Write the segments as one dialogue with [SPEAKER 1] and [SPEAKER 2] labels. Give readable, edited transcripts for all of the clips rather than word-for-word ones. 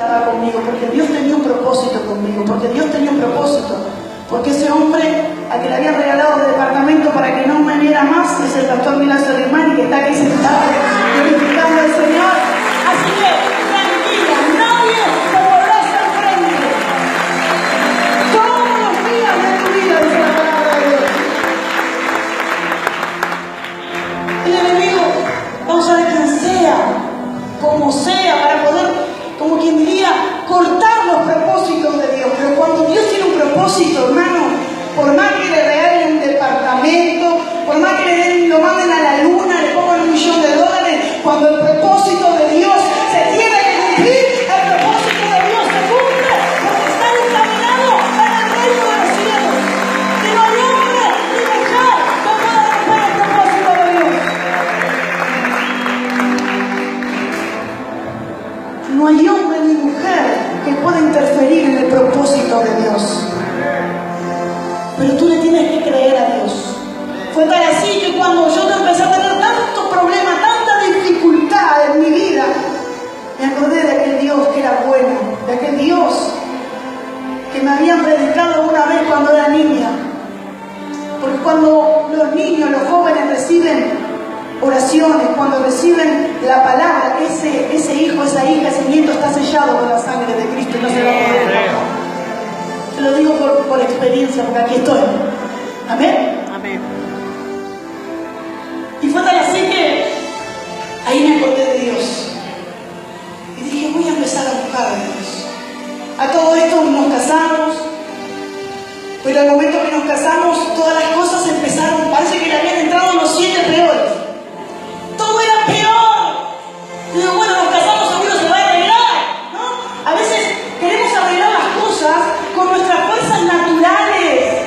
[SPEAKER 1] estaba conmigo, porque Dios tenía un propósito conmigo, porque Dios tenía un propósito. Porque ese hombre a que le habían regalado el departamento para que no me viera más es el pastor Milazo Alemán, que está aquí sentado glorificando al Señor. Así que tranquila, nadie te podrá hacer frente. Todos los días de tu vida, dice la palabra de Dios. El enemigo va a usar a quien sea, como sea, para poder, como quien diría, cortar los propósitos de Dios. Pero cuando Dios tiene un propósito, hermano, por más que le regalen un departamento, por más que lo manden a la luna, le pongan $1 millón, cuando el propósito de Dios se tiene que cumplir, el propósito de Dios se cumple, porque está encaminado para el reino de los cielos. Que no hay hombre ni mujer que pueda romper el propósito de Dios. No hay hombre ni mujer que pueda interferir en el propósito de Dios. Pero tú le tienes que creer a Dios. Fue tal así que cuando yo empecé a tener tantos problemas, tanta dificultad en mi vida, me acordé de aquel Dios que era bueno, de aquel Dios que me habían predicado una vez cuando era niña. Porque cuando los niños, los jóvenes reciben oraciones, cuando reciben la palabra, ese hijo, esa hija, ese nieto está sellado con la sangre de Cristo y no se va a poder escapar. Te lo digo por experiencia, porque aquí estoy. Amén.
[SPEAKER 2] Amén.
[SPEAKER 1] Y fue tal así que ahí me acordé de Dios. Y dije, voy a empezar a buscar a Dios. A todo esto nos casamos. Pero al momento que nos casamos, todas las cosas empezaron, parece que le habían entrado los 7 peores. Todo era peor. Y digo, bueno, nos casamos, seguro se va a arreglar, ¿no? A veces queremos arreglar las cosas con nuestras fuerzas naturales.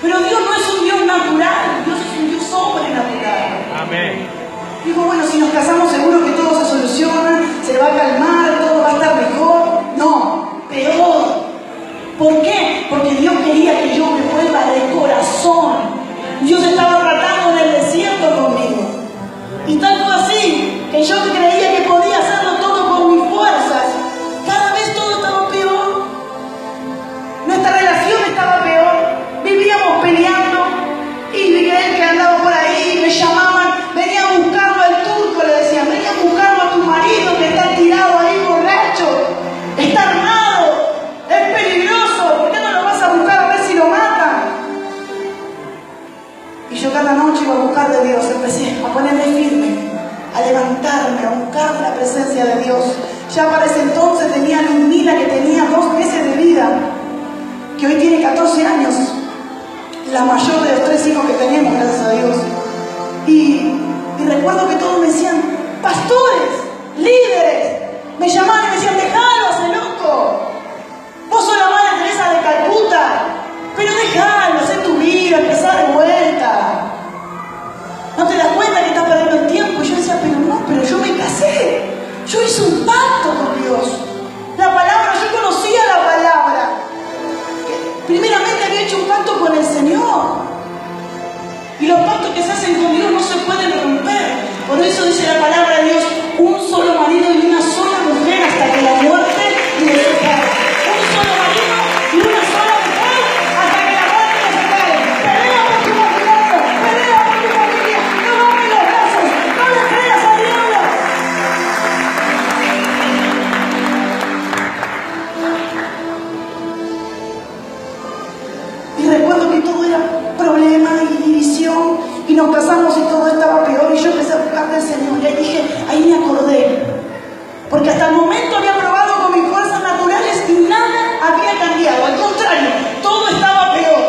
[SPEAKER 1] Pero Dios no es un Dios natural, Dios es un Dios sobrenatural.
[SPEAKER 2] Amén.
[SPEAKER 1] Digo, bueno, si nos casamos seguro que todo se soluciona, se va a calmar, todo va a estar mejor. No, peor. ¿Por qué? Porque Dios quería que yo me vuelva de corazón. Dios estaba tratando en el desierto conmigo. Y tanto así que yo creía que podía hacerlo todo con mis fuerzas. Cada vez todo estaba peor. Nuestra relación estaba peor. Vivíamos peleando. Y Miguel, que andaba por ahí, me llamaban, venía a buscarlo al turco, le decían, venía a buscarlo a tu marido que está tirado ahí borracho, está armado, es peligroso, ¿por qué no lo vas a buscar a ver si lo matan? Y yo cada noche iba a buscar de Dios, empecé a ponerme firme, a levantarme, a buscar la presencia de Dios. Ya para ese entonces tenía Ludmila, que tenía 2 meses de vida, que hoy tiene 14 años. La mayor de los 3 hijos que tenemos, gracias a Dios. Y recuerdo que todos me decían, pastores, líderes, me llamaban y me decían, déjalo, ese loco. Vos sos la Madre Teresa de Calcuta, pero déjalo, haz tu vida, empezá de vuelta. ¿No te das cuenta que estás perdiendo el tiempo? Y yo decía, pero yo me casé. Yo hice un pacto con Dios. La palabra, yo conocía la palabra. Primeramente había hecho un pacto con el Señor. Y los pactos que se hacen con Dios no se pueden romper. Por eso dice la palabra de Dios, un solo marido y una sola mujer hasta que la muerte los separe. Un solo marido y una sola mujer hasta que la muerte los separe. Pelea por tu matrimonio, pelea por tu familia. No bajes los brazos, no le creas al diablo. Y recuerdo que todo era problema y división, y nos casamos y todo estaba peor, y yo empecé a buscar del Señor, y ahí dije, ahí me acordé, porque hasta el momento había probado con mis fuerzas naturales y nada había cambiado, al contrario, todo estaba peor.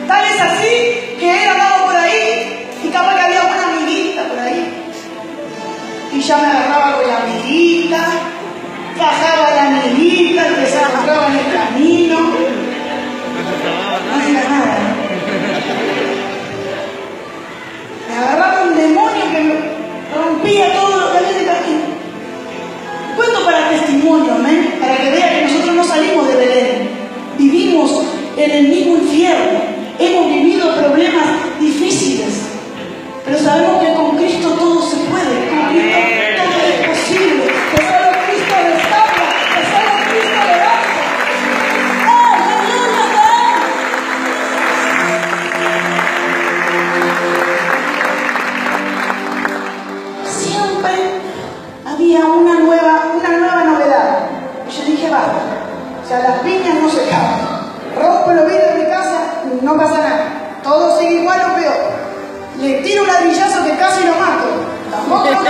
[SPEAKER 1] Tal es así que él andaba por ahí, y capaz que había una amiguita por ahí, y ya me agarraba con la amiguita, bajaba la amiguita, que se encontraba en el camino. No diga nada. Me agarraba un demonio que me rompía todo lo que había en el camino. Cuento para testimonio, ¿eh? Para que vean que nosotros no salimos de Belén. Vivimos en el mismo infierno. Hemos vivido problemas difíciles. Pero sabemos que con Cristo todo se puede. Con Cristo todo es posible. Que solo Cristo restaura, que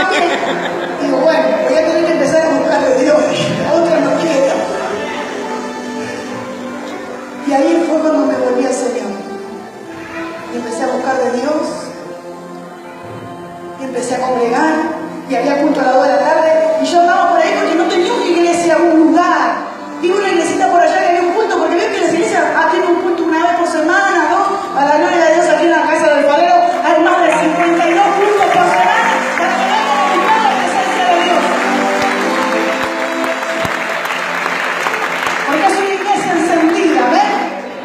[SPEAKER 1] cambie. Digo, bueno, voy a tener que empezar a buscar de Dios. La otra no quiere. Y ahí fue cuando me volví al Señor. Y empecé a buscar de Dios. Y empecé a congregar. Y había culto a las 2 de la tarde. Y yo andaba por ahí porque no tenía una iglesia, un lugar. Iba a una iglesita por allá que había un culto, porque veo que las iglesias tienen un culto una vez por semana, ¿no? A la gloria de Dios, aquí en la casa del Alfarero hay más de 52 cultos por semana para que vayamos a buscar la presencia de Dios. Porque es una iglesia encendida, ¿ves?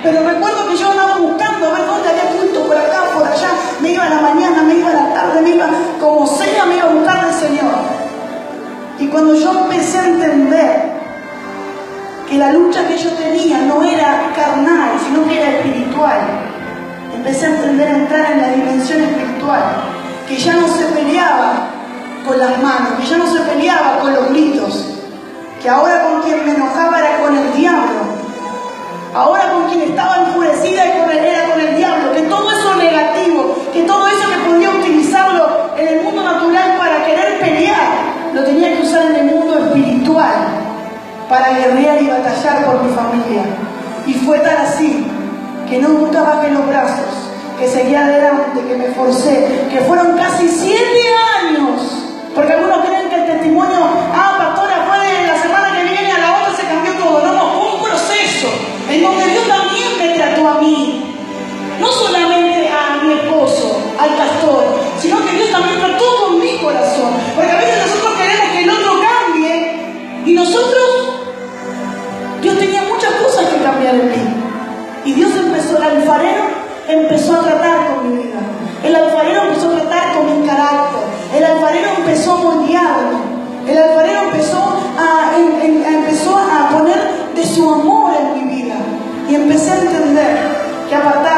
[SPEAKER 1] Pero recuerdo que yo andaba buscando a ver dónde había culto, por acá, por allá. Me iba a la mañana, me iba a la tarde, me iba como sea, me iba a buscar del Señor. Y cuando yo empecé a entender que la lucha que yo tenía no era carnal, sino que era espiritual, empecé a entrar en la dimensión espiritual, que ya no se peleaba con las manos, que ya no se peleaba con los gritos, que ahora con quien me enojaba era con el diablo, ahora con quien estaba enfurecida era con el diablo, que todo eso negativo, que todo eso que podía utilizarlo en el mundo natural para querer pelear, lo tenía que usar en el mundo espiritual para guerrear y batallar por mi familia. Y fue tan así que no nunca bajé los brazos, que seguí adelante, que me esforcé, que fueron casi 7 años, porque algunos creen que el testimonio, pastora, fue de la semana que viene a la otra se cambió todo. No, fue un proceso en donde Dios también me trató a mí, no solamente a mi esposo, al pastor, sino que Dios también trató con mi corazón, porque a veces nosotros queremos que el otro cambie y Dios tenía muchas cosas que cambiar en mí. Y Dios el alfarero empezó a tratar con mi vida. El alfarero empezó a tratar con mi carácter. El alfarero empezó a moldearme. El alfarero empezó a poner de su amor en mi vida. Y empecé a entender que apartar